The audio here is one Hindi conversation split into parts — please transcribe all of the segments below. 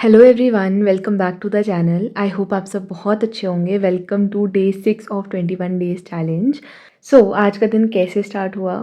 Hello everyone, welcome back to the channel. I hope आप सब बहुत अच्छे होंगे। Welcome to day 6 of 21 days challenge. आज का दिन कैसे स्टार्ट हुआ।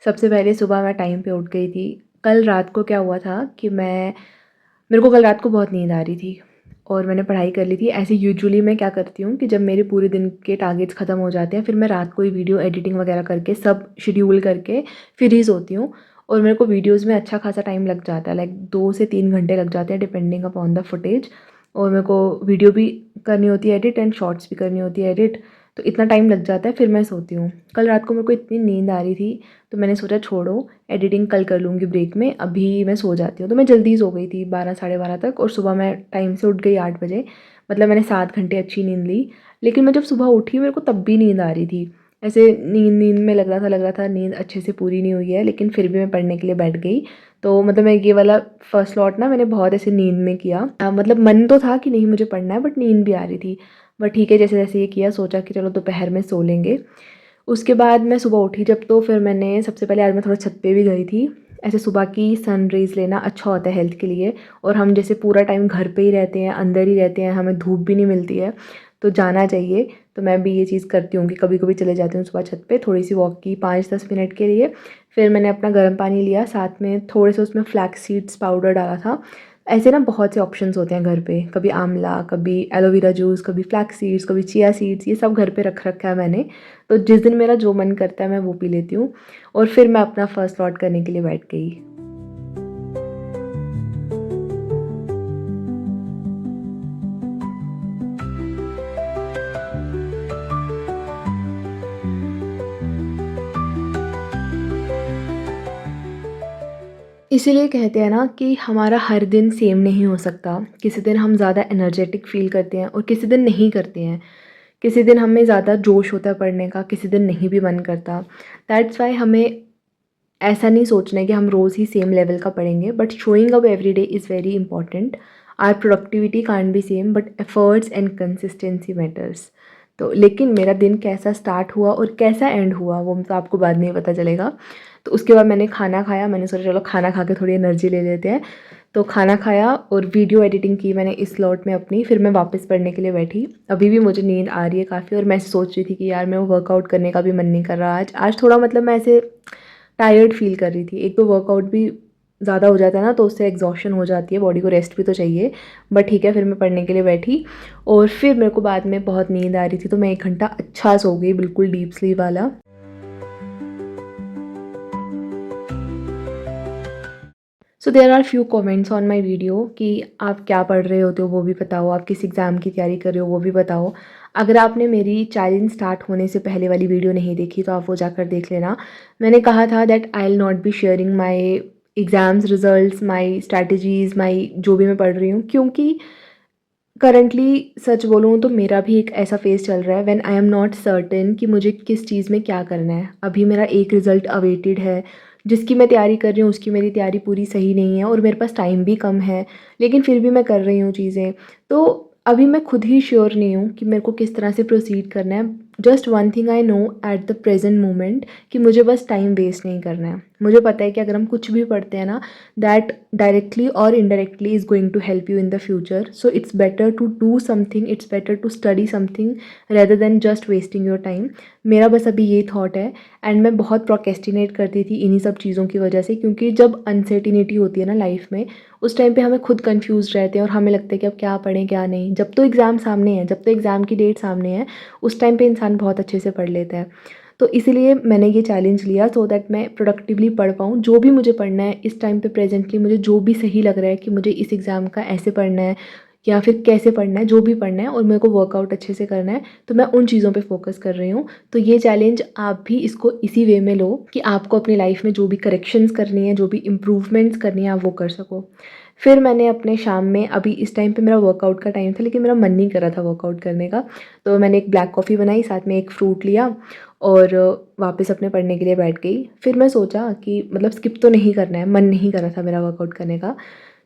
सबसे पहले सुबह मैं टाइम पे उठ गई थी। कल रात को क्या हुआ था कि मेरे को कल रात को बहुत नींद आ रही थी और मैंने पढ़ाई कर ली थी। ऐसे यूजुअली मैं क्या करती हूँ कि जब मेरे पूरे दिन के टारगेट्स ख़त्म हो जाते हैं, फिर मैं रात को ही वीडियो एडिटिंग वगैरह करके सब शेड्यूल करके फिर ही सोती हूँ। और मेरे को वीडियोज़ में अच्छा खासा टाइम लग जाता है, लाइक 2 से 3 घंटे लग जाते हैं डिपेंडिंग अपॉन द फुटेज। और मेरे को वीडियो भी करनी होती है एडिट एंड शॉर्ट्स भी करनी होती है एडिट, तो इतना टाइम लग जाता है। फिर मैं सोती हूँ। कल रात को मेरे को इतनी नींद आ रही थी तो मैंने सोचा छोड़ो, एडिटिंग कल कर लूँगी ब्रेक में, अभी मैं सो जाती हूँ। तो मैं जल्दी सो गई थी 12 साढ़े 12 तक, और सुबह मैं टाइम से उठ गई 8 बजे। मतलब मैंने 7 घंटे अच्छी नींद ली। लेकिन मैं जब सुबह उठी मेरे को तब भी नींद आ रही थी। ऐसे नींद नींद में लग रहा था नींद अच्छे से पूरी नहीं हुई है, लेकिन फिर भी मैं पढ़ने के लिए बैठ गई। तो मतलब मैं ये वाला फर्स्ट लॉट ना मैंने बहुत ऐसे नींद में किया। मतलब मन तो था कि नहीं मुझे पढ़ना है, बट नींद भी आ रही थी। बट ठीक है, जैसे जैसे ये किया सोचा कि चलो दोपहर में सो लेंगे। उसके बाद मैं सुबह उठी जब, तो फिर मैंने सबसे पहले आज मैं थोड़ा छत पे भी गई थी। ऐसे सुबह की सन रेज़ लेना अच्छा होता है हेल्थ के लिए। और हम जैसे पूरा टाइम घर पे ही रहते हैं, अंदर ही रहते हैं, हमें धूप भी नहीं मिलती है, तो जाना चाहिए। तो मैं भी ये चीज़ करती हूँ कि कभी कभी चले जाती हूँ सुबह छत पे, थोड़ी सी वॉक की 5-10 मिनट के लिए। फिर मैंने अपना गर्म पानी लिया, साथ में थोड़े से उसमें फ्लैक्स सीड्स पाउडर डाला था। ऐसे ना बहुत से ऑप्शंस होते हैं घर पे, कभी आंवला, कभी एलोवेरा जूस, कभी फ्लैक्स सीड्स, कभी चिया सीड्स, ये सब घर पे रख रखा है मैंने। तो जिस दिन मेरा जो मन करता है मैं वो पी लेती हूँ। और फिर मैं अपना फर्स्ट लॉट करने के लिए बैठ गई। इसीलिए कहते हैं ना कि हमारा हर दिन सेम नहीं हो सकता। किसी दिन हम ज़्यादा एनर्जेटिक फ़ील करते हैं और किसी दिन नहीं करते हैं। किसी दिन हमें ज़्यादा जोश होता है पढ़ने का, किसी दिन नहीं भी मन करता। दैट्स वाई हमें ऐसा नहीं सोचना है कि हम रोज़ ही सेम लेवल का पढ़ेंगे, but showing up every day is very important. Our productivity can't be same, but efforts and consistency matters. तो लेकिन मेरा दिन कैसा स्टार्ट हुआ और कैसा एंड हुआ वो तो आपको बाद में ही पता चलेगा। तो उसके बाद मैंने खाना खाया। मैंने सोचा चलो खाना खा के थोड़ी एनर्जी ले लेते हैं। तो खाना खाया और वीडियो एडिटिंग की मैंने इस स्लॉट में अपनी। फिर मैं वापस पढ़ने के लिए बैठी। अभी भी मुझे नींद आ रही है काफ़ी, और मैं सोच रही थी कि यार मैं वर्कआउट करने का भी मन नहीं कर रहा आज थोड़ा, मतलब मैं ऐसे टायर्ड फ़ील कर रही थी। एक तो वर्कआउट भी ज़्यादा हो जाता है ना, तो उससे एग्जॉशन हो जाती है, बॉडी को रेस्ट भी तो चाहिए। बट ठीक है, फिर मैं पढ़ने के लिए बैठी। और फिर मेरे को बाद में बहुत नींद आ रही थी, तो मैं 1 घंटा अच्छा सो गई, बिल्कुल डीप स्लीप वाला। So there are few comments on my video कि आप क्या पढ़ रहे होते हो वो भी बताओ, आप किस एग्ज़ाम की तैयारी कर रहे हो वो भी बताओ। अगर आपने मेरी चैलेंज स्टार्ट होने से पहले वाली वीडियो नहीं देखी तो आप वो जाकर देख लेना। मैंने कहा था that I will not be sharing my exams results, my strategies, my जो भी मैं पढ़ रही हूँ, क्योंकि करंटली सच बोलूँ तो मेरा भी एक ऐसा फेज़ चल रहा है when I am not certain कि मुझे किस चीज़ में क्या करना है। अभी मेरा एक रिज़ल्ट अवेटेड है, जिसकी मैं तैयारी कर रही हूँ उसकी मेरी तैयारी पूरी सही नहीं है, और मेरे पास टाइम भी कम है, लेकिन फिर भी मैं कर रही हूँ चीज़ें। तो अभी मैं खुद ही श्योर नहीं हूँ कि मेरे को किस तरह से प्रोसीड करना है। Just one thing I know at the present moment, कि मुझे बस टाइम वेस्ट नहीं करना है। मुझे पता है कि अगर हम कुछ भी पढ़ते हैं ना, दैट डायरेक्टली और indirectly is going to help you in the future. So it's better to do something, it's better to study something rather than just wasting your time. मेरा बस अभी ये थॉट है। एंड मैं बहुत प्रोकेस्टिनेट करती थी इन्हीं सब चीज़ों की वजह से, क्योंकि जब अनसर्टिनिटी होती है ना लाइफ में, उस टाइम पे हमें खुद कंफ्यूज रहते हैं और हमें लगता है कि अब क्या पढ़ें क्या नहीं। जब तो एग्ज़ाम सामने है, जब तो एग्ज़ाम की डेट सामने है, उस टाइम पे इंसान बहुत अच्छे से पढ़ लेता है। तो इसीलिए मैंने ये चैलेंज लिया सो दैट मैं प्रोडक्टिवली पढ़ पाऊँ। जो भी मुझे पढ़ना है इस टाइम पे प्रेजेंटली, मुझे जो भी सही लग रहा है कि मुझे इस एग्ज़ाम का ऐसे पढ़ना है या फिर कैसे पढ़ना है, जो भी पढ़ना है और मेरे को वर्कआउट अच्छे से करना है, तो मैं उन चीज़ों पे फोकस कर रही हूँ। तो ये चैलेंज आप भी इसको इसी वे में लो कि आपको अपनी लाइफ में जो भी करेक्शंस करनी है, जो भी इम्प्रूवमेंट्स करनी है, आप वो कर सको। फिर मैंने अपने शाम में, अभी इस टाइम पे मेरा वर्कआउट का टाइम था लेकिन मेरा मन नहीं कर रहा था वर्कआउट करने का, तो मैंने एक ब्लैक कॉफ़ी बनाई, साथ में एक फ्रूट लिया और वापस अपने पढ़ने के लिए बैठ गई। फिर मैं सोचा कि मतलब स्किप तो नहीं करना है, मन नहीं कर रहा था मेरा वर्कआउट करने का।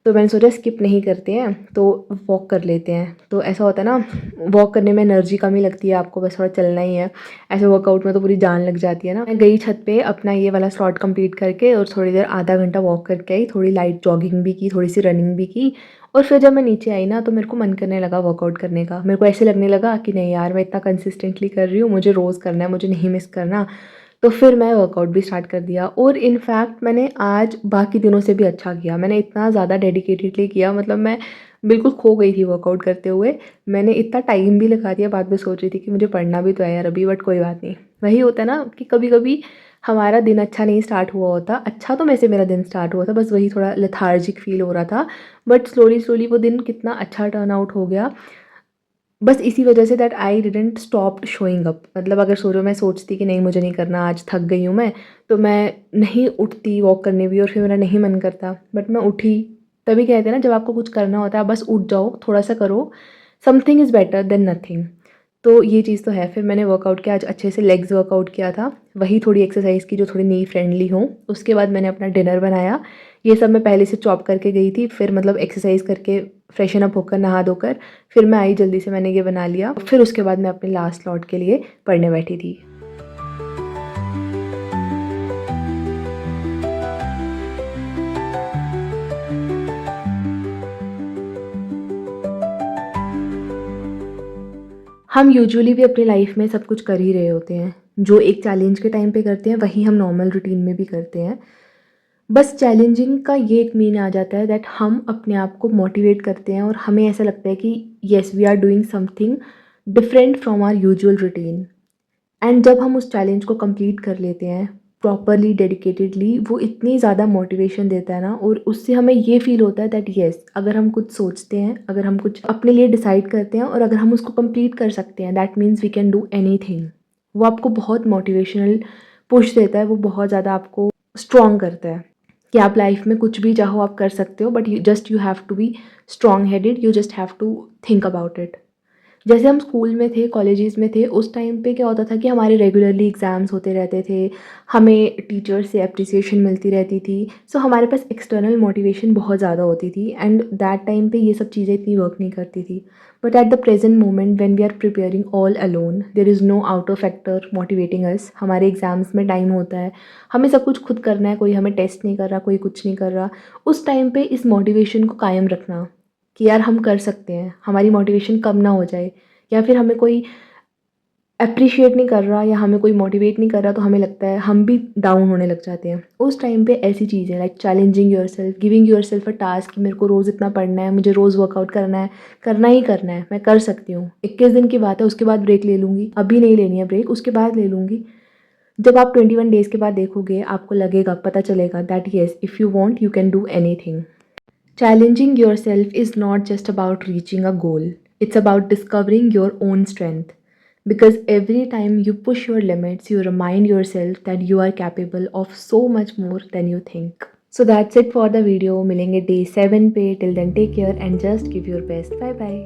तो मैंने सोचा स्किप नहीं करते हैं, तो वॉक कर लेते हैं। तो ऐसा होता है ना, वॉक करने में एनर्जी कम ही लगती है, आपको बस थोड़ा चलना ही है। ऐसे वर्कआउट में तो पूरी जान लग जाती है ना। मैं गई छत पे अपना ये वाला स्लॉट कंप्लीट करके और थोड़ी देर आधा घंटा वॉक करके आई, थोड़ी लाइट जॉगिंग भी की, थोड़ी सी रनिंग भी की। और फिर जब मैं नीचे आई ना, तो मेरे को मन करने लगा वर्कआउट करने का। मेरे को ऐसे लगने लगा कि नहीं यार, मैं इतना कंसिस्टेंटली कर रही हूँ, मुझे रोज़ करना है, मुझे नहीं मिस करना। तो फिर मैं वर्कआउट भी स्टार्ट कर दिया, और इनफैक्ट मैंने आज बाकी दिनों से भी अच्छा किया। मैंने इतना ज़्यादा डेडिकेटेडली किया, मतलब मैं बिल्कुल खो गई थी वर्कआउट करते हुए। मैंने इतना टाइम भी लगा दिया, बाद में सोच रही थी कि मुझे पढ़ना भी तो है यार अभी, बट कोई बात नहीं। वही होता है ना कि कभी कभी हमारा दिन अच्छा नहीं स्टार्ट हुआ होता। अच्छा तो वैसे मेरा दिन स्टार्ट हुआ था, बस वही थोड़ा लेथार्जिक फील हो रहा था, बट स्लोली स्लोली वो दिन कितना अच्छा टर्न आउट हो गया। बस इसी वजह say that I didn't stop showing up. मतलब अगर सोचो मैं सोचती कि नहीं मुझे नहीं करना, आज थक गई हूँ मैं, तो मैं नहीं उठती वॉक करने भी, और फिर मेरा नहीं मन करता, बट मैं उठी। तभी कहते हैं ना, जब आपको कुछ करना होता है बस उठ जाओ, थोड़ा सा करो, something is better than nothing. तो ये चीज़ तो है। फिर मैंने वर्कआउट किया आज, अच्छे से लेग्स वर्कआउट किया था, वही थोड़ी एक्सरसाइज की जो थोड़ी नी फ्रेंडली हो। उसके बाद मैंने अपना डिनर बनाया। ये सब मैं पहले से चॉप करके गई थी, फिर मतलब एक्सरसाइज करके फ्रेशन अप होकर नहा धोकर फिर मैं आई जल्दी से, मैंने ये बना लिया। फिर उसके बाद मैं अपने लास्ट स्लॉट के लिए पढ़ने बैठी थी। हम यूजुअली भी अपनी लाइफ में सब कुछ कर ही रहे होते हैं। जो एक चैलेंज के टाइम पे करते हैं वही हम नॉर्मल रूटीन में भी करते हैं। बस चैलेंजिंग का ये एक मीन आ जाता है दैट हम अपने आप को मोटिवेट करते हैं, और हमें ऐसा लगता है कि yes we are doing something different from our usual routine. And जब हम उस चैलेंज को कंप्लीट कर लेते हैं प्रॉपरली डेडिकेटेडली, वो इतनी ज़्यादा मोटिवेशन देता है ना, और उससे हमें ये फील होता है दैट येस, अगर हम कुछ सोचते हैं, अगर हम कुछ अपने लिए डिसाइड करते हैं और अगर हम उसको कंप्लीट कर सकते हैं, that means we can do anything. वो आपको बहुत मोटिवेशनल पुश देता है, वो बहुत ज़्यादा आपको स्ट्रॉन्ग करता है कि आप लाइफ में कुछ भी चाहो आप कर सकते हो, but you have to be strong headed, you just have to think about it. जैसे हम स्कूल में थे, कॉलेजेस में थे, उस टाइम पे क्या होता था कि हमारे रेगुलरली एग्ज़ाम्स होते रहते थे, हमें टीचर्स से एप्रिसिएशन मिलती रहती थी। सो हमारे पास एक्सटर्नल मोटिवेशन बहुत ज़्यादा होती थी, एंड दैट टाइम पे ये सब चीज़ें इतनी वर्क नहीं करती थी। But at the present moment when we are preparing all alone, there is no outer factor motivating us. हमारे एग्ज़ाम्स में टाइम होता है, हमें सब कुछ खुद करना है, कोई हमें टेस्ट नहीं कर रहा, कोई कुछ नहीं कर रहा। उस टाइम पे इस मोटिवेशन को कायम रखना कि यार हम कर सकते हैं, हमारी मोटिवेशन कम ना हो जाए, या फिर हमें कोई एप्रिशिएट नहीं कर रहा या हमें कोई मोटिवेट नहीं कर रहा, तो हमें लगता है हम भी डाउन होने लग जाते हैं। उस टाइम पे ऐसी चीज़ें like challenging yourself, giving yourself अ टास्क कि मेरे को रोज़ इतना पढ़ना है, मुझे रोज़ वर्कआउट करना है, करना ही करना है, मैं कर सकती हूँ। 21 दिन की बात है, उसके बाद ब्रेक ले लूँगी, अभी नहीं लेनी है ब्रेक, उसके बाद ले लूँगी। जब आप 21 डेज़ के बाद देखोगे, आपको लगेगा, पता चलेगा that yes, if you want you can do anything. Challenging yourself is not just about reaching a goal, it's about discovering your own strength. Because every time you push your limits, you remind yourself that you are capable of so much more than you think. So that's it for the video. Milenge day 7 pe. Till then, take care and just give your best. Bye bye.